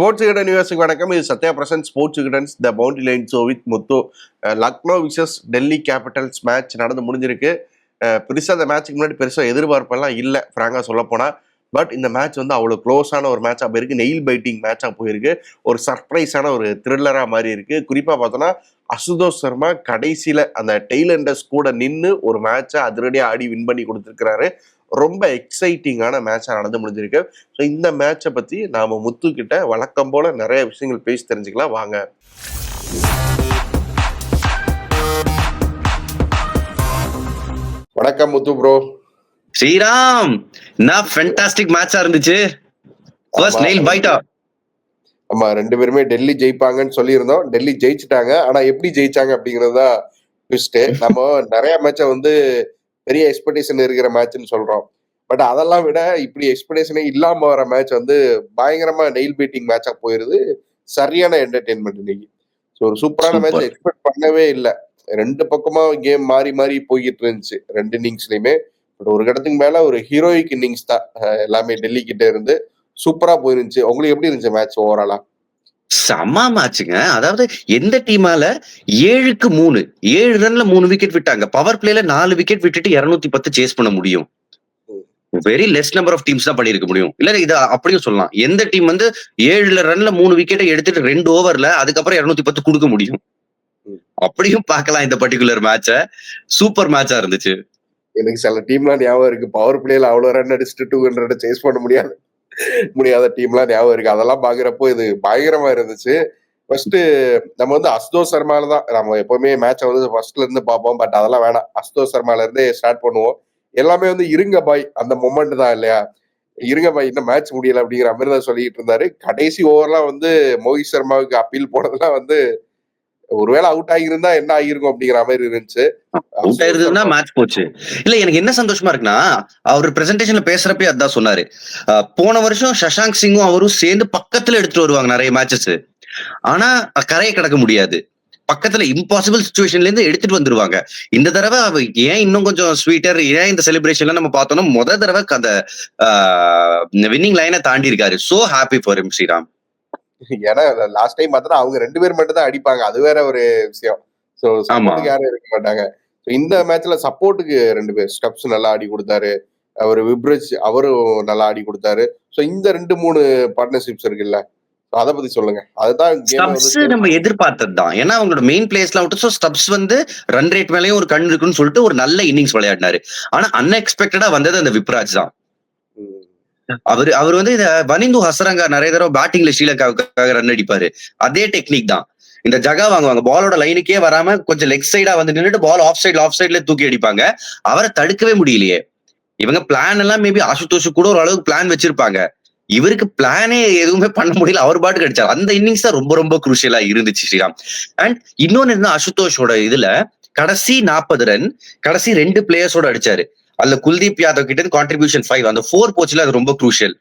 Sports Vikatan நியூஸுக்கு வணக்கம். இது Sathya present sports Vikatan's the boundary line show with Muthu. Lucknow versus Delhi Capitals match நடந்து முடிஞ்சிருக்கு. பெருசாக அந்த மேட்ச்சுக்கு முன்னாடி பெருசாக எதிர்பார்ப்பெல்லாம் இல்லை ஃப்ராங்காக சொல்லப்போனால். பட் இந்த மேட்ச் வந்து அவ்வளோ க்ளோஸான ஒரு மேட்சாக போயிருக்கு. நெயில் பைட்டிங் மேட்சாக போயிருக்கு. ஒரு சர்ப்ரைஸான ஒரு த்ரில்லராக மாறி இருக்குது. குறிப்பாக பார்த்தோன்னா அசுதோஷ் சர்மா கடைசியில் அந்த டெய்லண்டர்ஸ் கூட நின்று ஒரு மேட்சை அதிரடியாக ஆடி வின் பண்ணி கொடுத்துருக்கிறாரு. ரொம்ப எக்ஸைட்டிங்கான மேட்சாக நடந்து முடிஞ்சிருக்கு. ஸோ இந்த மேட்சை பற்றி நாம் முத்துக்கிட்ட வழக்கம் போல் நிறைய விஷயங்கள் பேசி தெரிஞ்சுக்கலாம் வாங்க. வணக்கம் முத்து ப்ரோ. ஸ்ரீராம், நான் ஃபேண்டாஸ்டிக் மேட்சா இருந்துச்சு. ஃபர்ஸ்ட் நெயில் பைட்டா. ஆமா, ரெண்டு பேருமே டெல்லி ஜெயிப்பாங்கன்னு சொல்லியிருந்தோம். டெல்லி ஜெயிச்சுட்டாங்க. ஆனா எப்படி ஜெயிச்சாங்க அப்படிங்கிறது தான் ட்விஸ்ட். நம்ம நிறைய மேட்சை வந்து பெரிய எக்ஸ்பெக்டேஷன் இருக்கிற மேட்ச்னு சொல்றோம். பட் அதெல்லாம் விட இப்படி எக்ஸ்பெக்டேஷனே இல்லாம வர மேட்ச் வந்து பயங்கரமா நெயில் பீட்டிங் மேட்சா போயிருது. சரியான என்டர்டெயின்மெண்ட் இன்னைக்கு. ஸோ ஒரு சூப்பரான மேட்ச் எக்ஸ்பெக்ட் பண்ணவே இல்லை. ரெண்டு பக்கமா கேம் மாறி மாறி போய்கிட்டு இருந்துச்சு ரெண்டு இன்னிங்ஸ்லயுமே. பட் ஒரு இடத்துக்கு மேல ஒரு ஹீரோயிக் இன்னிங்ஸ் தான் எல்லாமே டெல்லி கிட்ட இருந்து சூப்பரா போயிருந்துச்சு. உங்களுக்கு எப்படி இருந்துச்சு மேட்ச் ஓவராலா? செம்ம மேட்சுங்க. அதாவது எந்த டீமால 7-3 7 ரன்ல 3 விக்கெட் விட்டாங்க. பவர் பிளேல 4 விக்கெட் விட்டுட்டு 210 சேஸ் பண்ண முடியும். Very less number of teams தான் பண்ணிருக்க முடியும். இல்ல இது அப்படியும் சொல்லலாம். எந்த டீம் வந்து 7 ரன்ல 3 விக்கெட்டை எடுத்துட்டு 2 ஓவர்ல அதுக்கப்புறம் 210 கொடுக்க முடியும்? அப்படியும் பார்க்கலாம் இந்த பர்டிகுலர் மேட்ச. சூப்பர் மேட்சா இருந்துச்சு. எனக்கு சில டீம்லாம் ஞாபகம் இருக்கு. பவர் பிளேல அவ்வளவு ரன் அடிச்சுட்டு 200 சேஸ் பண்ண முடியாத டீம்லாம் ஞாபகம் இருக்கு. அதெல்லாம் பாக்குறப்போ இது பயங்கரமா இருந்துச்சு. ஃபர்ஸ்ட் நம்ம வந்து அசுதோஷ் சர்மால தான் நம்ம எப்பவுமே மேட்சை வந்து ஃபர்ஸ்ட்ல இருந்து பார்ப்போம். பட் அதெல்லாம் வேணாம். அசுதோஷ் சர்மால இருந்தே ஸ்டார்ட் பண்ணுவோம். எல்லாமே வந்து இருங்க பாய் அந்த மொமெண்ட் தான் இல்லையா? இருங்க பாய், இன்னும் மேட்ச் முடியல அப்படிங்கிற மாதிரி தான் சொல்லிட்டு இருந்தாரு. கடைசி ஓவர்லாம் வந்து மோஹித் சர்மாவுக்கு அப்பீல் போனதெல்லாம் வந்து ஒருவேளை அவுட் ஆகியிருந்தா என்ன ஆகிருக்கும் அப்படிங்கிற மாதிரி இருந்துச்சு. அவுட் ஆயிருந்தா மேட்ச் போச்சு. இல்ல எனக்கு என்ன சந்தோஷமா இருக்குன்னா, அவர் பிரசன்டேஷன்ல பேசுறப்பே அதான் சொன்னாரு. போன வருஷம் சஷாங்க் சிங்கும் அவரும் சேர்ந்து பக்கத்துல எடுத்துட்டு வருவாங்க நிறைய மேட்சஸ். ஆனா கரையை கடக்க முடியாது. பக்கத்துல இம்பாசிபிள் சிச்சுவேஷன்ல இருந்து எடுத்துட்டு வந்துருவாங்க. இந்த தடவை ஏன் இன்னும் கொஞ்சம் ஸ்வீட்டர், ஏன் இந்த செலிப்ரேஷன்ல நம்ம பார்த்தோம்னா முதல் தடவை அந்த வின்னிங் லைனை தாண்டி இருக்காரு. So happy for him Sriram. ஏன்னா லாஸ்ட் டைம் பார்த்தா அவங்க 2 பேர் மட்டும் தான் அடிப்பாங்க. அது வேற ஒரு விஷயம். சோ சப்போர்ட்டுக்கு யாரும் இருக்க மாட்டாங்க. இந்த மேட்ச்ல சப்போர்ட்டுக்கு 2 பேர் ஸ்டப்ஸ் நல்லா ஆடி கொடுத்தாரு. அவர் விப்ரிட்ஜ் அவரும் நல்லா ஆடி கொடுத்தாரு. சோ இந்த 2-3 பார்ட்னர்ஷிப்ஸ் இருக்குல்ல, அதை பத்தி சொல்லுங்க. அதுதான் நம்ம எதிர்பார்த்ததுதான். ஏன்னா அவங்களோட மெயின் பிளேஸ்ல விட்டு ஸ்டப்ஸ் வந்து ரன் ரேட் மேலேயும் ஒரு கண் இருக்குன்னு சொல்லிட்டு ஒரு நல்ல இன்னிங்ஸ் விளையாடினாரு. ஆனா அன்எக்ஸ்பெக்டடா வந்தது அந்த விப்ராஜ் தான். அவர் வந்து இந்த வனிந்து ஹசரங்கா நிறைய தடவை பேட்டிங்ல ஸ்ரீலங்காவுக்காக ரன் அடிப்பாரு. அதே டெக்னிக் தான். இந்த ஜகா வாங்குவாங்க, பாலோட லைனுக்கே வராம கொஞ்சம் லெக் சைடா வந்து நின்றுட்டு பால் ஆஃப் சைட்ல தூக்கி அடிப்பாங்க. அவரை தடுக்கவே முடியலையே. இவங்க பிளான் எல்லாம் மேபி ஆசுதோஷ் கூட ஒரு அளவுக்கு பிளான் வச்சிருப்பாங்க. இவருக்கு பிளானே எதுவுமே பண்ண முடியல. அவர் பாட்டுக்கு அடிச்சார். அந்த இன்னிங்ஸ் தான் ரொம்ப ரொம்ப குரூஷியலா இருந்துச்சு ஸ்ரீராம். அண்ட் இன்னொன்னு இருந்தா அசுதோஷோட இதுல கடைசி 40 ரன் கடைசி 2 பிளேயர்ஸோட அடிச்சாரு. அதுல குல்தீப் யாதவ் கிட்ட கான்ட்ரிபியூஷன் 5 அந்த 4 போச்சுல, அது ரொம்ப குரூஷியல்.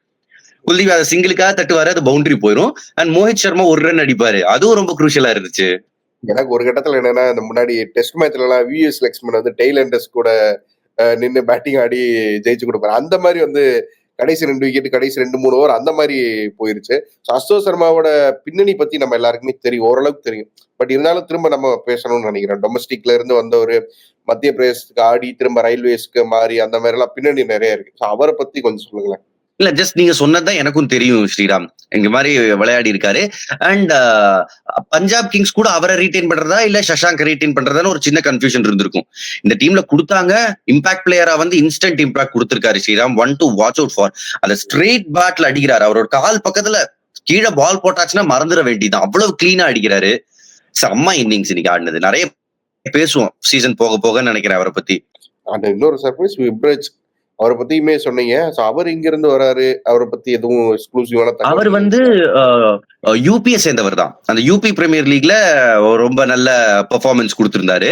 குல்தீப் யாதவ் சிங்கிளுக்காக தட்டுவாரு, அது பவுண்டரி போயிடும். அண்ட் மோஹித் சர்மா 1 ரன் அடிப்பாரு, அதுவும் ரொம்ப குரூஷியலா இருந்துச்சு. எனக்கு ஒரு கட்டத்துல என்னன்னா, இந்த முன்னாடி டெஸ்ட் மேட்ச்ல எல்லாம் விஎஸ் லக்ஷ்மன் வந்து டெய்லண்டர்ஸ் கூட நின்று பேட்டிங் ஆடி ஜெயிச்சு கொடுப்பாரு. அந்த மாதிரி வந்து கடைசி 2 விக்கெட் கடைசி 2-3 ஓவர் அந்த மாதிரி போயிருச்சு. அசுதோஷ் சர்மாவோட பின்னணி பத்தி நம்ம எல்லாருக்குமே தெரியும், ஓரளவுக்கு தெரியும். பட் இருந்தாலும் திரும்ப நம்ம பேசணும்னு நினைக்கிறேன். டொமஸ்டிக்ல இருந்து வந்த ஒரு மத்திய பிரதேசத்துக்கு ஆடி திரும்ப ரயில்வேஸ்க்கு மாறி அந்த மாதிரி எல்லாம் பின்னணி நிறைய இருக்கு. அவரை பத்தி கொஞ்சம் சொல்லுங்களேன். இல்ல ஜஸ்ட் நீங்க சொன்னதுதான் எனக்கும் தெரியும் ஸ்ரீராம். இந்த மாதிரி விளையாடி இருக்காரு. அண்ட் பஞ்சாப் கிங்ஸ் கூட அவரை ரீடைன் பண்றதா இல்ல சஷாங்க் ரீடைன் பண்றதான்னு ஒரு சின்ன கன்ஃபியூஷன் இருந்திருக்கும். இந்த டீம்ல கொடுத்தாங்க. இம்பாக்ட் பிளேயரா வந்து இன்ஸ்டன்ட் இம்பாக்ட் கொடுத்திருக்காரு Sriram. 1 to watch out for. அந்த ஸ்ட்ரெயிட் பேட்ல அடிக்கிறாரு. அவரோட கால் பக்கத்துல கீழே பால் போட்டாச்சுன்னா மறந்துட வேண்டியதான். அவ்வளவு கிளீனா அடிக்கிறாரு. செம்ம இன்னிங்ஸ் இன்னைக்கு ஆடினது. நிறைய பேசுவோம் சீசன் போக போக நினைக்கிறேன் அவரை பத்தி. அந்த இன்னொரு சர்ப்ரைஸ் விப்ரிட்ஜ், அவரை பத்தியுமே சொன்னீங்க. அவர் இங்க இருந்து வராரு. அவரை பத்தி எதுவும் எக்ஸ்க்ளூசிவான? அவர் வந்து யூபியை சேர்ந்தவர் தான். அந்த யூபி பிரீமியர் லீக்ல ரொம்ப நல்ல பெர்ஃபார்மன்ஸ் கொடுத்திருந்தாரு.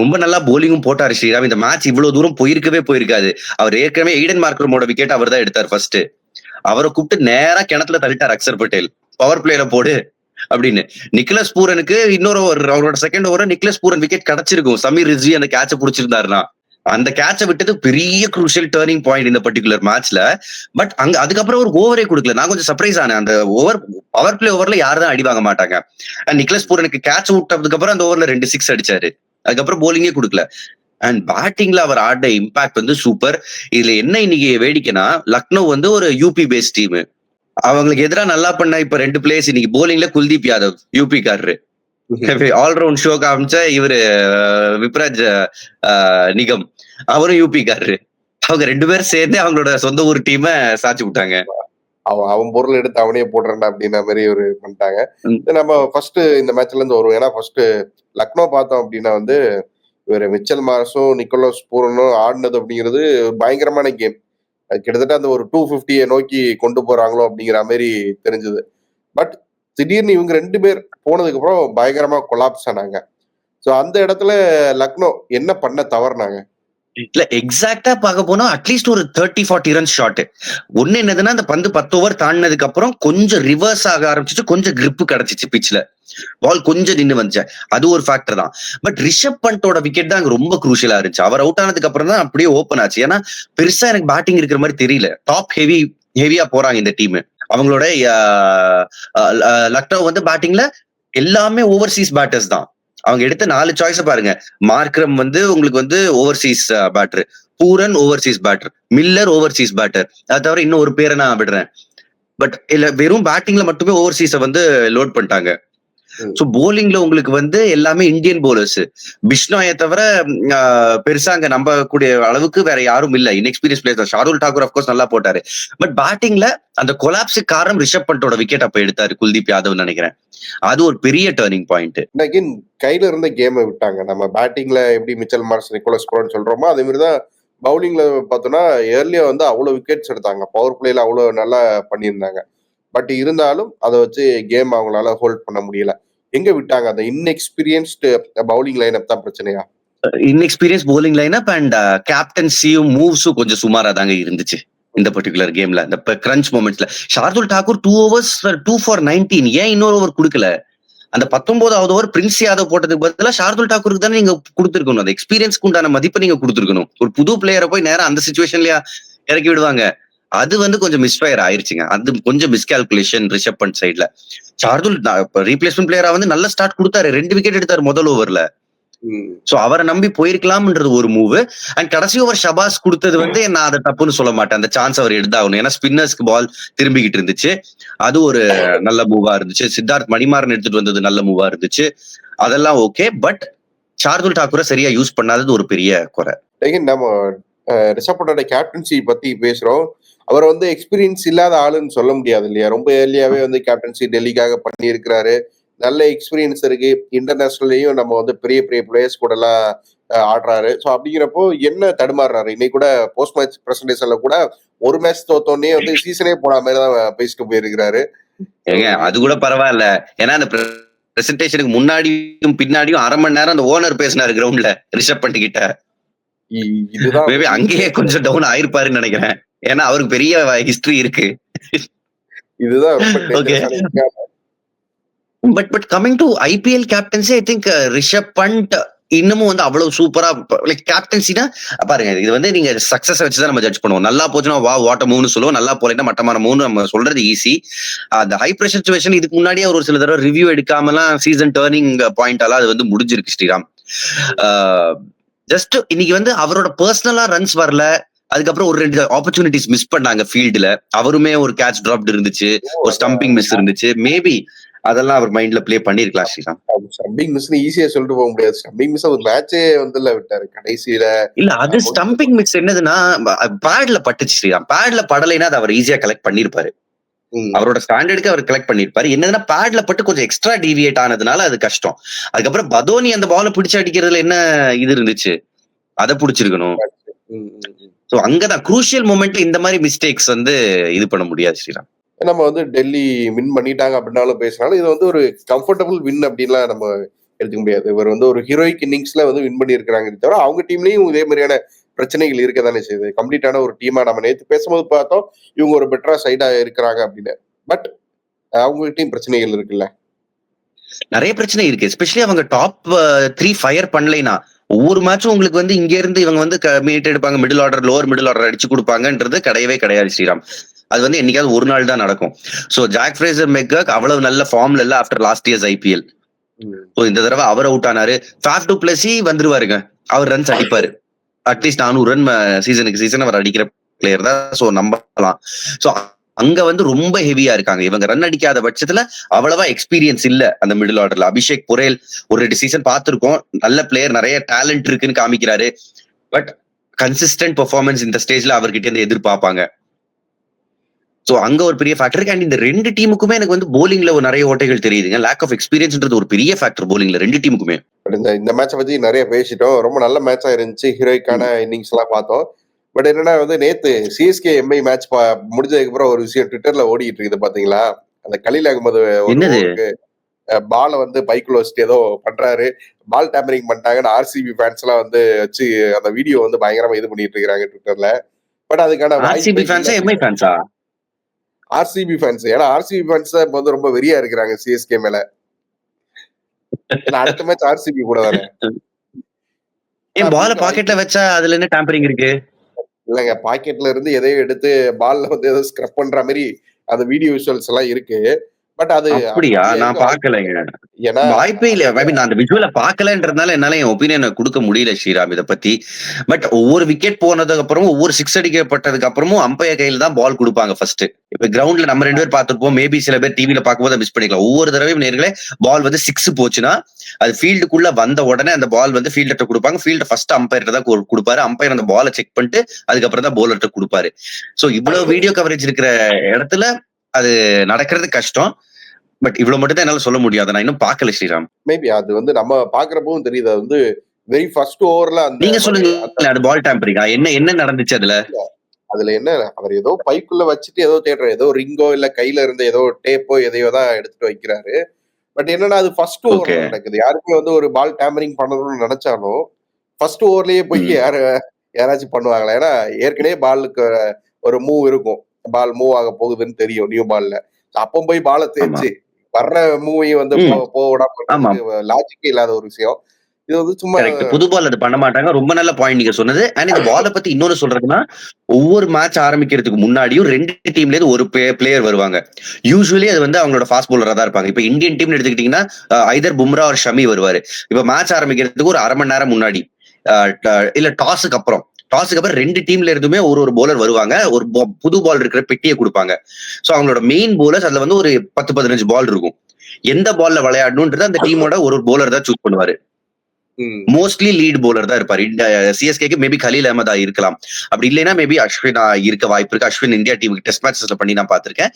ரொம்ப நல்லா போலிங்கும் போட்டாரு ஸ்ரீராம். இந்த மேட்ச் இவ்வளவு தூரம் போயிருக்காது. அவர் ஏற்கனவே ஈடன் மார்க்கரோட விக்கெட் அவர் தான் எடுத்தார் ஃபர்ஸ்ட். அவரை கூப்பிட்டு நேரா கிணத்துல தள்ளிட்டார் அக்சர் பட்டேல். பவர் பிளேல போடு அப்படின்னு. நிக்கலஸ் பூரனுக்கு இன்னொரு அவரோட second over Nicholas Pooran wicket கிடைச்சிருக்கும். சமீர் ரிஸ்வி அந்த கேட்ச புடிச்சிருந்தாருன்னா அந்த கேட்ச விட்டது பெரிய குரூஷியல் டர்னிங் பாயிண்ட் இந்த பர்டிகுலர் மேட்ச்ல. பட் அங்க அதுக்கப்புறம் ஒரு ஓவரே கொடுக்கல. நான் கொஞ்சம் சர்ப்ரைஸ் ஆனேன். அந்த பவர் பிளே ஓவர்ல யாரும் தான் அடி வாங்க மாட்டாங்க. நிக்லஸ் பூரனுக்கு கேட்ச் விட்டதுக்கு அப்புறம் அந்த ஓவர்ல 2 6 அடிச்சாரு. அதுக்கப்புறம் போலிங்கே கொடுக்கல. அண்ட் பேட்டிங்ல அவர் ஆட இம்பாக்ட் வந்து சூப்பர். இதுல என்ன இன்னைக்கு வேடிக்கைனா, லக்னோ வந்து ஒரு யூபி பேஸ்ட் டீம். அவங்களுக்கு எதிராக நல்லா பண்ண இப்ப 2 பிளேயர்ஸ் இன்னைக்கு போலிங்ல குல்தீப் யாதவ் யூபி காரரு, ஆல்ரவுண்ட் ஷோ காமிச்ச இவரு விப்ராஜ் நிகம் அவரும் யூபி காரரு. அவங்க 2 பேரும் சேர்ந்து அவங்களோட சொந்த ஊர் டீமை சாச்சு விட்டாங்க. அவன் பொருள் எடுத்து அவனே போடுறான்டா அப்படின்ற மாதிரி ஒரு பண்ணிட்டாங்க. நம்ம ஃபர்ஸ்ட் இந்த மேட்ச்ல இருந்து வருவோம். ஏன்னா ஃபர்ஸ்ட் லக்னோ பார்த்தோம் அப்படின்னா வந்து இவர் மிச்சல் மார்ஸும் நிக்கோலஸ் பூரனும் ஆடினது அப்படிங்கிறது பயங்கரமான கேம். கிட்டத்தட்ட அந்த ஒரு 250 நோக்கி கொண்டு போறாங்களோ அப்படிங்கிற மாதிரி தெரிஞ்சது. பட் திடீர்னு இவங்க 2 பேர் போனதுக்கு அப்புறம் பயங்கரமா கொலாப்ஸ் ஆனாங்க. ஸோ அந்த இடத்துல லக்னோ என்ன பண்ண தவறுனாங்க? இல்ல எக்ஸாக்டா பார்க்க போனா அட்லீஸ்ட் ஒரு 30-40 ரன்ஸ் ஷாட். ஒண்ணு என்னதுன்னா அந்த பந்து 10 ஓவர் தாண்டினதுக்கு அப்புறம் கொஞ்சம் ரிவர்ஸ் ஆக ஆரம்பிச்சிச்சு, கொஞ்சம் கிரிப் கிடைச்சிச்சு பிச்ல, பால் கொஞ்சம் நின்று வந்துச்சு. அது ஒரு ஃபேக்டர் தான். பட் ரிஷப் பண்டோட விக்கெட் தான் அங்க ரொம்ப குரூஷியலா இருந்துச்சு. அவர் அவுட் ஆனதுக்கு அப்புறம் தான் அப்படியே ஓப்பன் ஆச்சு. ஏன்னா பெருசா எனக்கு பேட்டிங் இருக்கிற மாதிரி தெரியல. டாப் ஹெவியா போறாங்க இந்த டீம். அவங்களோட லக்னோ வந்து பேட்டிங்ல எல்லாமே ஓவர்சீஸ் பேட்டர்ஸ் தான். அவங்க எடுத்த 4 சாய்ஸ் பாருங்க. மார்க்ரம் வந்து உங்களுக்கு வந்து overseas batter, Pooran overseas batter, Miller overseas batter. அது தவிர இன்னும் ஒரு பேரை நான் விடுறேன். பட் இல்ல வெறும் பேட்டிங்ல மட்டுமே ஓவர்சீஸை வந்து லோட் பண்ணிட்டாங்க. சோ போலிங்ல உங்களுக்கு வந்து எல்லாமே இந்தியன் போலர்ஸ். பிஷ்னாயை தவிர பெருசா அங்க நம்பக்கூடிய அளவுக்கு வேற யாரும் இல்ல. Inexperience player. Shardul Thakur of course நல்லா போட்டாரு. பட் பேட்டிங்ல அந்த கொலாப்ஸுக்கு காரணம் ரிஷப் பண்டோட விக்கெட் அப்ப எடுத்தாரு குல்தீப் யாதவ் நினைக்கிறேன். அது ஒரு பெரிய டர்னிங் பாயிண்ட். அகைன் கையில இருந்த கேமை விட்டாங்க. நம்ம பேட்டிங்ல எப்படி மிச்சல் மார்ஸ் நிக்கோலஸ் பூரன் சொல்றோமோ அதே மாதிரிதான் பவுலிங்ல பார்த்தோம்னா ஏர்லியா வந்து அவ்வளவு விக்கெட்ஸ் எடுத்தாங்க. பவர் பிளேல அவ்வளவு நல்லா பண்ணியிருந்தாங்க. பட் இருந்தாலும் அதை வச்சு கேம் அவங்களால ஹோல்ட் பண்ண முடியல. எங்க விட்டாங்க? அந்த இன்எக்ஸ்பீரியன்ஸ்டு பவுலிங் லைனப் தான் பிரச்சனையா? இன்எக்ஸ்பீரியன்ஸ் பவுலிங் லைனப் அண்ட் கேப்டன்சியும் மூவ்ஸும் கொஞ்சம் சுமாரா தாங்க இருந்துச்சு இந்த பர்டிகுலர் கேம்ல. இந்த crunch மொமெண்ட்ஸ்ல Shardul Thakur 2 overs 2 for 19 ஏன் இன்னொரு ஓவர் கொடுக்கல? அந்த 19வது ஓவர் பிரின்ஸ் யாதவ் போட்டதுக்கு பதிலா ஷார்துல் தாக்கூருக்கு தானே நீங்க கொடுத்துருக்கணும். அந்த எக்ஸ்பீரியன்ஸ்க்கு உண்டான மதிப்பை நீங்க கொடுத்துருக்கணும். ஒரு புது பிளேயரை போய் நேரம் அந்த சிச்சுவேஷன்லயா இறக்கி விடுவாங்க? அது வந்து கொஞ்சம் மிஸ்ஃபயர் ஆயிருச்சுங்க. அது கொஞ்சம் மிஸ்கால்குலேஷன் ரிஷப் பண்ட் சைட்ல. ஷார்துல் ரீப்ளேஸ்மெண்ட் பிளேயரா வந்து நல்ல ஸ்டார்ட் கொடுத்தாரு. 2 விக்கெட் எடுத்தாரு முதல் ஓவர்ல. சோ அவரை நம்பி போயிருக்கலாம்ன்றது ஒரு மூவ். அண்ட் கடைசி ஓவர் ஷபாஸ் கொடுத்தது வந்து நான் அதை தப்புன்னு சொல்ல மாட்டேன். அந்த சான்ஸ் அவர் எடுத்தாகணும். ஏன்னா ஸ்பின்னர்ஸ்க்கு பால் திரும்பிக்கிட்டு இருந்துச்சு. அது ஒரு நல்ல மூவா இருந்துச்சு. சித்தார்த் மணிமாறன் எடுத்துட்டு வந்தது நல்ல மூவா இருந்துச்சு. அதெல்லாம் ஓகே. பட் ஷார்துல் தாக்கூரை சரியா யூஸ் பண்ணாதது ஒரு பெரிய குறை. நம்ம ரிஷப் பண்டோட கேப்டன்சி பத்தி பேசுறோம். அவர் வந்து எக்ஸ்பீரியன்ஸ் இல்லாத ஆளுன்னு சொல்ல முடியாது இல்லையா? ரொம்ப ஏர்லியாவே வந்து கேப்டன்சி டெல்லிக்காக பண்ணி இருக்கிறாரு. நல்ல எக்ஸ்பீரியன்ஸ் இருக்கு. இன்டர்நேஷனல்லையும் நம்ம வந்து பெரிய பெரிய பிளேயர்ஸ் கூட எல்லாம் ஆடுறாரு. ஸோ அப்படிங்கிறப்போ என்ன தடுமாறுறாரு? இன்னைக்கு கூட போஸ்ட் மேட்ச் பிரசன்டேஷன்ல கூட ஒரு மேட்ச் தோத்தோடனே வந்து சீசனே போன மாதிரி தான் பேசிட்டு போயிருக்கிறாரு. அது கூட பரவாயில்ல. ஏன்னா அந்த பிரசன்டேஷனுக்கு முன்னாடியும் பின்னாடியும் 1/2 மணி நேரம் அந்த ஓனர் பேசினாரு கிரவுண்ட்ல ரிஷப் பண்ட் கிட்ட. இதுதான் அங்கேயே கொஞ்சம் டவுன் ஆயிருப்பாருன்னு நினைக்கிறேன். ஏன்னா அவருக்கு பெரிய ஹிஸ்டரி இருக்கு. இதுதான் but coming to IPL captaincy, I think Rishabh Pant இன்னமும் வந்து அவ்வளவு சூப்பரா லைக் கேப்டன்சினா பாருங்க. இது வந்து நீங்க சக்சஸ் வச்சுதான் நம்ம ஜட்ஜ் பண்ணுவோம். நல்லா போச்சுன்னா வா வாட்ட மூணு சொல்லுவோம், நல்லா போலன்னா மட்டமான மூணு நம்ம சொல்றது ஈஸி. அந்த ஹை பிரஷர் சிச்சுவேஷன் இதுக்கு முன்னாடியே ஒரு சில தடவை ரிவ்யூ எடுக்காமலாம் சீசன் டர்னிங் பாயிண்ட் எல்லாம் அது வந்து முடிஞ்சிருக்கு ஸ்ரீராம். ஜஸ்ட் இன்னைக்கு வந்து அவரோட பர்சனலா ரன்ஸ் வரல. அதுக்கப்புறம் ஒரு 2 ஆப்பர்ச்சுனிட்டிஸ் மிஸ் பண்ணாங்க ஃபீல்டுல. அவருமே ஒரு கேட்ச் டிராப்ட் இருந்துச்சு, ஒரு ஸ்டம்பிங் மிஸ் இருந்துச்சு. மேபி அதெல்லாம் அவர் மைண்ட்ல ப்ளே பண்ணிருக்கலாம் ஸ்ரீராம். ஸ்டம்பிங் மிஸ் ஈஸியா சொல்லிட்டு போக முடியாது. ஸ்டம்பிங் மிஸ் ஒரு மேட்சே வந்து விட்டாரு கடைசியில. இல்ல அது ஸ்டம்பிங் மிஸ் என்னதுன்னா பேட்ல பட்டுச்சு ஸ்ரீராம். பேட்ல படலைன்னா அதை அவர் ஈஸியா கலெக்ட் பண்ணிருப்பாரு. அவரோட ஸ்டாண்டர்டுக்கு அவர் கலெக்ட் பண்ணிருப்பாரு. என்னதுன்னா பேட்ல பட்டு கொஞ்சம் எக்ஸ்ட்ரா டீவியேட் ஆனதுனால அது கஷ்டம். அதுக்கப்புறம் பதோனி அந்த பாலை பிடிச்சு அடிக்கிறதுல என்ன இது இருந்துச்சு, அதை பிடிச்சிருக்கணும். சோ அங்கதான் குரூஷியல் மொமெண்ட்ல இந்த மாதிரி மிஸ்டேக்ஸ் வந்து இது பண்ண முடியாது ஸ்ரீராம். நம்ம வந்து டெல்லி வின் பண்ணிட்டாங்க அப்படின்னாலும் பேசினாலும் இது வந்து ஒரு கம்ஃபர்டபுள் வின் அப்படின்லாம் நம்ம எடுத்துக்க முடியாது. இவர் வந்து ஒரு ஹீரோயிக் இன்னிங்ஸ்ல வந்து வின் பண்ணி இருக்கிறாங்க. தவிர அவங்க டீம்லயும் இதே மாதிரியான பிரச்சனைகள் இருக்க தானே செய்யுது. கம்ப்ளீட்டான ஒரு டீமா நம்ம நேற்று பேசும்போது பார்த்தோம் இவங்க ஒரு பெட்டரா சைடா இருக்கிறாங்க அப்படின்னு. பட் அவங்க டீம் பிரச்சனைகள் இருக்குல்ல, நிறைய பிரச்சனை இருக்கு. எஸ்பெஷலி அவங்க டாப் 3 ஃபயர் பண்ணலைனா ஒவ்வொரு மேட்சும் உங்களுக்கு வந்து இங்க இருந்து இவங்க வந்து மீட் எடுப்பாங்க, middle order lower middle order அடிச்சு கொடுப்பாங்கன்றது கிடையவே கிடையாது ஸ்ரீராம். அது வந்து என்னைக்காவது ஒரு நாள் தான் நடக்கும். சோ ஜாக் ஃப்ரேசர் மெக்காக் அவ்வளவு நல்ல ஃபார்ம்ல இல்ல after last years IPL. So இந்த தடவை அவர் அவுட் ஆனாரு. Faf to Blessy வந்துருவாருங்க, our runs அடிப்பாரு. அட்லீஸ்ட் 400 ரன் சீசன் அவர் அடிக்கிற பிளேயர் தான். சோ நம்பலாம். சோ அங்க வந்து ரொம்ப ஹெவியா இருக்காங்க இவங்க. ரன் அடிக்காத பட்சத்துல அவ்வளவா எக்ஸ்பீரியன்ஸ் இல்ல அந்த மிடில் ஆர்டர்ல. அபிஷேக் பொரேல் ஒரு 2 சீசன் பார்த்திருக்கோம், நல்ல பிளேயர், நிறைய டேலண்ட் இருக்குன்னு காமிக்கிறாரு. பட் கன்சிஸ்டன்ட் பெர்ஃபார்மன்ஸ் இந்த ஸ்டேஜ்ல அவர்கிட்ட இருந்து எதிர்பார்ப்பாங்க. சோ அங்க ஒரு பெரிய ஃபேக்டர் இருக்கு. அண்ட் இந்த ரெண்டு டீமுக்குமே எனக்கு வந்து போலிங்ல ஒரு நிறைய ஓட்டைகள் தெரியுதுங்க. லேக் ஆஃப் எக்ஸ்பீரியன்ஸ்ன்றது ஒரு பெரிய ஃபேக்டர் போலிங்ல ரெண்டு டீமுக்குமே. இந்த மேட்சை பத்தி நிறைய பேசிட்டோம். ரொம்ப நல்ல மேட்சா இருந்துச்சு. ஹீரோய்க்கான இன்னிங்ஸ் எல்லாம் பார்த்தோம். பட் என்னன்னா வந்து நேத்து சிஎஸ்கே எம்ஐ மேட்ச் முடிஞ்சதுக்கு அப்புறம் ஒரு விஷயம் ட்விட்டர்ல ஓடிட்டு இருக்குது பாத்தீங்களா? அந்த கலீல் அகமது பால வந்து பைக்குள்ள வச்சுட்டு ஏதோ பண்றாரு, பால் டேம்பரிங் பண்ணிட்டாங்கன்னு ஆர்சிபி ஃபேன்ஸ் எல்லாம் வந்து வச்சு அந்த வீடியோ வந்து பயங்கரமா இது பண்ணிட்டு இருக்காங்க ட்விட்டர்ல. பட் அதுக்கான ஆர்சிபி ஃபேன்ஸா எம்ஐ ஃபேன்ஸா? RCB fans. ஏன்னா ஆர்சிபி ஃபேன்ஸ் தான் இப்ப வந்து ரொம்ப வெறியா இருக்கிறாங்க சிஎஸ்கே மேல. அடுத்த மேட்ச் ஆர்சிபி கூட தானே. ஏன் பால பாக்கெட்ல வச்சா அதுல என்ன டேம்பரிங் இருக்கு? இல்லங்க, பாக்கெட்ல இருந்து எதையோ எடுத்து பால்ல வந்து ஏதோ ஸ்க்ரப் பண்ற மாதிரி அந்த வீடியோ விஷுவல்ஸ் எல்லாம் இருக்கு. பட் அது அப்படியா? நான் பாக்கலைங்க. வாய்ப்பே இல்ல. ஐ மீன் அந்த விஜுவல பாக்கலன்றதுனால என்னால என் ஒப்பீனியனை கொடுக்க முடியல ஸ்ரீராம் இதை பத்தி. பட் ஒவ்வொரு விக்கெட் போனதுக்கு அப்புறமும் ஒவ்வொரு சிக்ஸ் அடிக்கப்பட்டதுக்கு அப்புறமும் அம்பையர் கையில தான் பால் கொடுப்பாங்க ஃபர்ஸ்ட். இப்ப கிரவுண்ட்ல நம்ம 2 பேர் பார்த்திருப்போம், மேபி சில பேர் டிவில பார்க்கும்போது மிஸ் பண்ணிக்கலாம். ஒவ்வொரு தடவையும் நேர்களே பால் வந்து 6 போச்சுன்னா அது ஃபீல்டுக்குள்ள வந்த உடனே அந்த பால் வந்து ஃபீல்டர்ட்ட கொடுப்பாங்க. ஃபீல்டர் ஃபர்ஸ்ட் அம்பையர் தான் கொடுப்பாரு. அம்பையர் அந்த பாலை செக் பண்ணிட்டு அதுக்கப்புறம் தான் பவுலர்ட்ட கொடுப்பாரு. சோ இவ்வளவு வீடியோ கவரேஜ் இருக்கிற இடத்துல அது நடக்கிறது கஷ்டம். பட் இவ்வளவு மட்டும் தான் என்னால சொல்ல முடியாது. நான் இன்னும் பார்க்கல ஸ்ரீராம். மேபி அது வந்து நம்ம பாக்குறப்பவும் தெரியுது. அது வந்து வெரி ஃபர்ஸ்ட் ஓவர்ல நீங்க சொல்லுங்க, அது பால் டேம்பரிங்கா? என்ன நடந்துச்சு அதுல? அதுல என்ன, அவர் ஏதோ பைக்குள்ள வச்சுட்டு ஏதோ தேடுறாரு, ஏதோ ரிங்கோ இல்ல கையில இருந்த ஏதோ டேப்போ எதையோ தான் எடுத்துட்டு வைக்கிறாரு. பட் என்னன்னா அது ஃபர்ஸ்ட் ஓவர்ல நடக்குது. யாருமே வந்து ஒரு பால் டேம்பரிங் பண்ணணும்னு நினைச்சாலும் ஃபர்ஸ்ட் ஓவர்லயே போய் யாராச்சும் பண்ணுவாங்களா? ஏன்னா ஏற்கனவே பாலுக்கு ஒரு மூவ் இருக்கும், பால் மூவ் ஆக போகுதுன்னு தெரியும் நியூ பால்ல. அப்போ போய் பாலை தேய்ச்சு வர்ற மூவையும் வந்து போடாம லாஜிக்கே இல்லாத ஒரு விஷயம். இது வந்து சும்மா புது பால் அது பண்ண மாட்டாங்க. ரொம்ப நல்ல பாயிண்ட் நீங்க சொன்னது. அண்ட் இந்த பாலை பத்தி இன்னொரு சொல்றதுன்னா, ஒவ்வொரு மேட்ச் ஆரம்பிக்கிறதுக்கு முன்னாடியும் 2 டீம்ல இருந்து ஒரு பிளேயர் வருவாங்க. யூசுவலி அது வந்து அவங்களோட ஃபாஸ்ட் பவுலரா தான் இருப்பாங்க. இப்ப இந்தியன் டீம் எடுத்துக்கிட்டீங்கன்னா ஐதர் பும்ரா ஒரு ஷமி வருவாரு. இப்ப மேட்ச் ஆரம்பிக்கிறதுக்கு ஒரு 1/2 மணி நேரம் முன்னாடி இல்ல டாஸுக்கு அப்புறம் 2 டீம்ல இருந்துமே ஒரு பவுலர் வருவாங்க. ஒரு புது பால் இருக்கிற பெட்டியை கொடுப்பாங்க. சோ அவங்களோட மெயின் பவுலர்ஸ் அதுல வந்து ஒரு 10-15 பால் இருக்கும். எந்த பால்ல விளையாடணும்ன்றது அந்த டீமோட ஒரு பவுலர் தான் சூஸ் பண்ணுவாரு. மோஸ்ட்லி லீட் பவுலர் தான் இருப்பாரு. சிஎஸ்கேக்கு மேபி கலீல் அஹமதா இருக்கலாம். அப்படி இல்லைன்னா மேபி அஸ்வின் இருக்க வாய்ப்பு இருக்கு. அஸ்வின் இந்தியா டீமுக்கு டெஸ்ட் மேட்சஸ்ல பண்ணி நான் பாத்திருக்கேன்.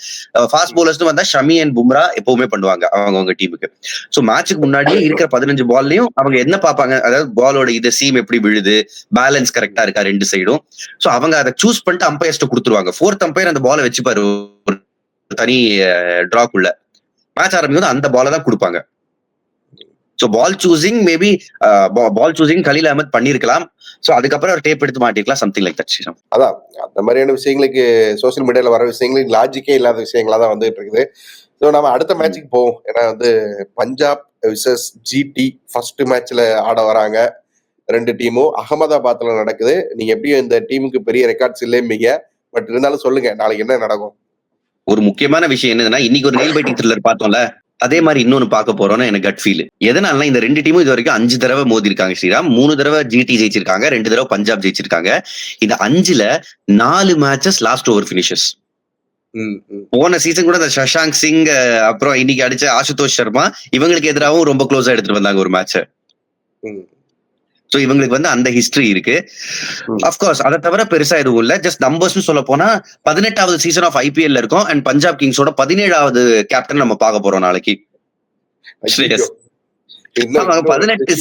ஃபாஸ்ட் பவுலர்ஸ் வந்தா ஷமி அண்ட் பும்ரா எப்பவுமே பண்ணுவாங்க அவங்க டீமுக்கு. சோ மேட்சுக்கு முன்னாடியே இருக்கிற 15 பால்லையும் அவங்க என்ன பார்ப்பாங்க, அதாவது பாலோட இது சீம் எப்படி விழுது, பேலன்ஸ் கரெக்டா இருக்கா 2 சைடும். சோ அவங்க அதை சூஸ் பண்ணிட்டு அம்பையர்ஸ்ட கொடுத்துருவாங்க. 4th அம்பையர் அந்த பாலை வச்சுப்பாரு தனி டிராக்குள்ள. மேட்ச் ஆரம்பிக்கும் அந்த பாலை தான் கொடுப்பாங்க. சோ பால் சூசிங் மேபி பால் சூசிங் கலீல் அஹமத் பண்ணிருக்கலாம். சோ அதுக்கப்புறம் ஒரு டேப் எடுத்து மாட்டிருக்கலாம், சம்திங் லைக் தட். அதான் அந்த மாதிரியான விஷயங்களுக்கு சோசியல் மீடியால வர விஷயங்களுக்கு லாஜிக்கே இல்லாத விஷயங்களா தான் வந்துட்டு இருக்குது. ஸோ நம்ம அடுத்த மேட்சுக்கு போவோம். ஏன்னா வந்து பஞ்சாப் விசஸ் ஜிடி ஃபர்ஸ்ட் மேட்ச்ல ஆட வராங்க 2 டீமும். அகமதாபாத்ல நடக்குது. நீங்க எப்படியும் இந்த டீமுக்கு பெரிய ரெக்கார்ட்ஸ் இல்லைம்பீங்க. பட் இருந்தாலும் சொல்லுங்க, நாளைக்கு என்ன நடக்கும்? ஒரு முக்கியமான விஷயம் என்னதுன்னா, இன்னைக்கு ஒரு நெயில் பைட்டிங் த்ரில்லர் பார்த்தோம்ல, அதே மாதிரி இன்னொன்னு பார்க்க போறோம்னு எனக்கு கட் ஃபீல். எதனால இந்த 2 டீமும் இது வரைக்கும் 5 தடவை மோதி இருக்காங்க ஸ்ரீராம். 3 தடவை ஜிடி ஜெயிச்சிருக்காங்க, 2 தடவை பஞ்சாப் ஜெயிச்சிருக்காங்க. இந்த 5ல 4 மேட்சஸ் லாஸ்ட் ஓவர் பினிஷஸ். போன சீசன் கூட இந்த சஷாங்க் சிங் அப்புறம் இன்னைக்கு அடிச்ச ஆசுதோஷ் சர்மா இவங்களுக்கு எதிராகவும் ரொம்ப க்ளோஸா எடுத்துட்டு வந்தாங்க ஒரு மேட்ச. சோ இவங்களுக்கு வந்து அந்த ஹிஸ்டரி இருக்கு. அப்கோர்ஸ் அதை தவிர பெருசா எதுவும் இல்ல. ஜஸ்ட் நம்பர்ஸ் சொல்ல போனா 18வது சீசன் ஆஃப் ஐபிஎல் இருக்கும். அண்ட் பஞ்சாப் கிங்ஸோட 17வது கேப்டன் நம்ம பார்க்க போறோம் நாளைக்கு. 18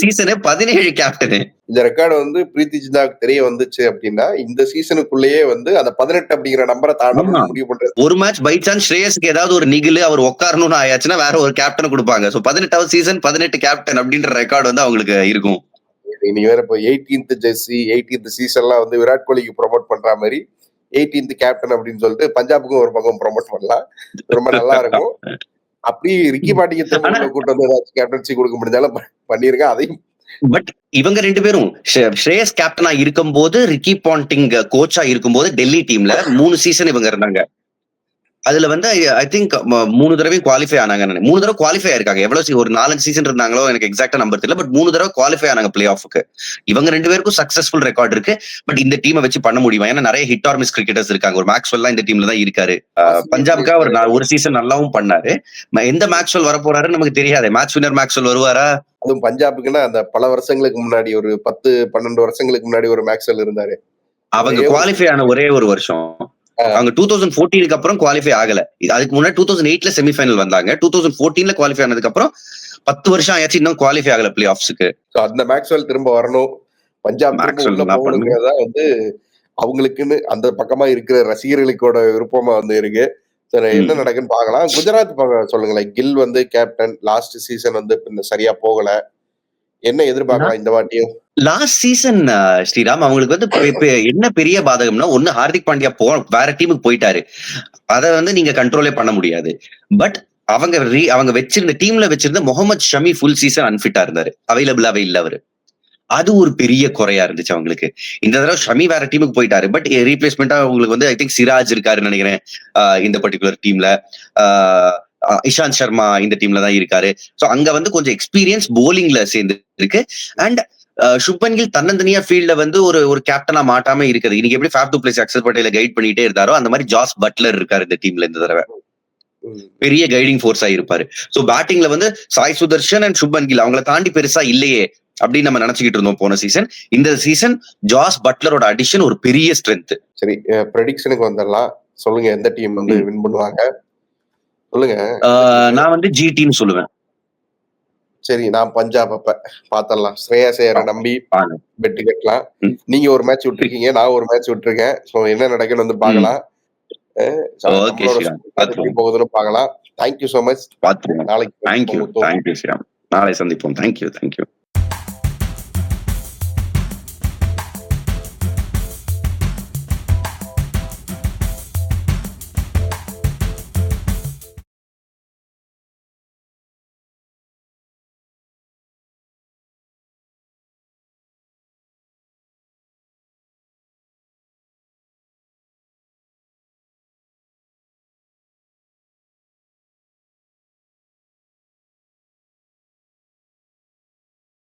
சீசனு 17 கேப்டன். இந்த ரெக்கார்டு வந்து பிரீத்தி ஜிந்தாக்கு தெரிய வந்துச்சு அப்படின்னா இந்த சீசனுக்குள்ளேயே வந்து அந்த 18 அப்படிங்கிற நம்பரை தாண்ட முடிவு பண்றது. ஒரு மேட்ச் பை சான்ஸ் ஸ்ரேயஸ்க்கு ஏதாவது ஒரு நிகில் அவர் உட்காரணும்னு ஆயாச்சுன்னா வேற ஒரு கேப்டன் கொடுப்பாங்க. சோ 18வது சீசன் 18 கேப்டன் அப்படின்ற ரெக்கார்டு வந்து அவங்களுக்கு இருக்கும். இனி வேற இப்போ 18th ஜெர்சி 18th சீசன்லாம் வந்து விராட் கோலிக்கு ப்ரொமோட் பண்ற மாதிரி 18th கேப்டன் அப்படின்னு சொல்லிட்டு பஞ்சாபுக்கும் ஒரு பக்கம் ப்ரொமோட் பண்ணலாம். ரொம்ப நல்லா இருக்கும். அப்படி ரிக்கி பாட்டிக்கு திரும்ப கூட்டு வந்து ஏதாச்சும் கேப்டன்சி கொடுக்க முடிஞ்சாலும் பண்ணிருக்கேன். அதையும் பட் இவங்க 2 பேரும் ஸ்ரேயஸ் கேப்டனா இருக்கும்போது, ரிக்கி பாண்டிங் கோச்சா இருக்கும்போது டெல்லி டீம்ல 3 சீசன் இவங்க இருந்தாங்க. அதுல வந்து ஐ திங்க் 3 தடவையும் குவாலிஃபை ஆனாங்க. 3 தடவை குவாலிஃபை ஆயிருக்காங்க. எவ்வளவு ஒரு 4-5 சீசன் இருந்தாங்களோ எனக்கு எக்ஸாக்ட்டா நம்பர் தெரியல. பட் 3 தடவை குவாலிஃபை ஆனாங்க பிளே ஆஃப்க்கு. இவங்க 2 பேருக்கும் சக்சஸ்ஃபுல் ரெக்கார்ட் இருக்கு. பட் இந்த டீமை வச்சு பண்ண முடியுமா? ஏன்னா நிறைய ஹிட் ஆர் மிஸ் கிரிக்கெட்டர்ஸ் இருக்காங்க. ஒரு மேக்ஸ்வெல்லாம் இந்த டீம்ல தான் இருக்காரு. பஞ்சாப்க்கு அவர் ஒரு சீசன் நல்லாவும் பண்ணாரு. எந்த மேக்ஸ்வெல் வர போறாருன்னு நமக்கு தெரியாது. மேட்ச் வின்னர் மேக்ஸ்வெல் வருவாரா? அதுவும் பஞ்சாபுக்குன்னா அந்த பல வருஷங்களுக்கு முன்னாடி ஒரு 10-12 வருஷங்களுக்கு முன்னாடி ஒரு மேக்ஸ்வெல் இருந்தாரு. அவங்க குவாலிஃபை ஆன ஒரே ஒரு வருஷம். அவங்க 2014க்கு அப்புறம் குவாலிஃபை ஆகல. அதுக்கு முன்னாடி 2008ல செமிஃபைனல் வந்தாங்க. 2014ல குவாலிஃபை ஆனதுக்கு அப்புறம் 10 வருஷம் ஆயாச்சு, இன்னும் குவாலிஃபை ஆகல பிளே ஆஃப்ஸ்க்கு. அந்த மேக்ஸ்வெல் திரும்ப வரணும், பஞ்சாப் திரும்ப உள்ள போகணுங்கிறதா வந்து அவங்களுக்குன்னு அந்த பக்கமா இருக்கிற ரசிகர்களுக்கோட விருப்பமா வந்து இருக்கு. சரி, என்ன நடக்குன்னு பாக்கலாம். குஜராத் சொல்லுங்களேன். கில் வந்து கேப்டன், லாஸ்ட் சீசன் வந்து சரியா போகல. என்ன எதிர்பார்க்கலாம் இந்த வாட்டியும்? லாஸ்ட் சீசன் ஸ்ரீராம் அவங்களுக்கு வந்து என்ன பெரிய பாதகம்னா, ஒண்ணு ஹார்திக் பாண்டியா வேற டீமுக்கு போயிட்டாரு. அத வந்து நீங்க கண்ட்ரோலே பண்ண முடியாது. பட் அவங்க வச்சிருந்த டீம்ல வச்சிருந்த முகமது ஷமி ஃபுல் சீசன் அன்ஃபிட்டா இருந்தாரு. அவைலபிளாவே இல்ல அவரு. அது ஒரு பெரிய குறையா இருந்துச்சு அவங்களுக்கு. இந்த தடவை ஷமி வேற டீமுக்கு போயிட்டாரு. பட் ரீப்ளேஸ்மெண்டா உங்களுக்கு வந்து ஐ திங்க் சிராஜ் இருக்காருன்னு நினைக்கிறேன் இந்த பர்டிகுலர் டீம்ல. இஷாந்த் சர்மா இந்த டீம்ல தான் இருக்காரு. சோ அங்க வந்து கொஞ்சம் எக்ஸ்பீரியன்ஸ் போலிங்ல சேர்ந்து இருக்கு. அண்ட் சுப்மன் கில் தன்னந்தனியா ஃபீல்ட்ல வந்து ஒரு கேப்டனா மாட்டாம இருக்குது. இன்னைக்கு எப்படி ஃபேப் டு பிளேஸ் அக்சர் பட்டேல கைட் பண்ணிட்டே இருந்தாரோ அந்த மாதிரி ஜாஸ் பட்லர் இருக்காரு இந்த டீம்ல இந்த தடவை. பெரிய கைடிங் ஃபோர்ஸா இருப்பாரு. சோ பேட்டிங்ல வந்து சாய் சுதர்ஷன் அண்ட் சுப்மன் கில் அவங்களை தாண்டி பெருசா இல்லையே அப்படின்னு நம்ம நினைச்சுக்கிட்டு இருந்தோம் போன சீசன். இந்த சீசன் ஜாஸ் பட்லரோட அடிஷன் ஒரு பெரிய ஸ்ட்ரென்த். சரி, ப்ரெடிக்ஷனுக்கு வந்துடலாம். சொல்லுங்க, எந்த டீம் வந்து வின் பண்ணுவாங்க சொல்லுங்க. நான் வந்து ஜிடின்னு சொல்லுவேன். சரி, நான் பஞ்சாப் அப்ப பாத்திரலாம். ஸ்ரேயாஸ் ஐயரை நம்பி பெட்டு கட்டலாம். நீங்க ஒரு மேட்ச் விட்டுருக்கீங்க, நான் ஒரு மேட்ச் விட்டுருக்கேன். சோ என்ன நடக்குன்னு வந்து பாக்கலாம். போகுதுன்னு பாக்கலாம். Thank you so much. நாளைக்கு சந்திப்போம். தேங்க்யூ.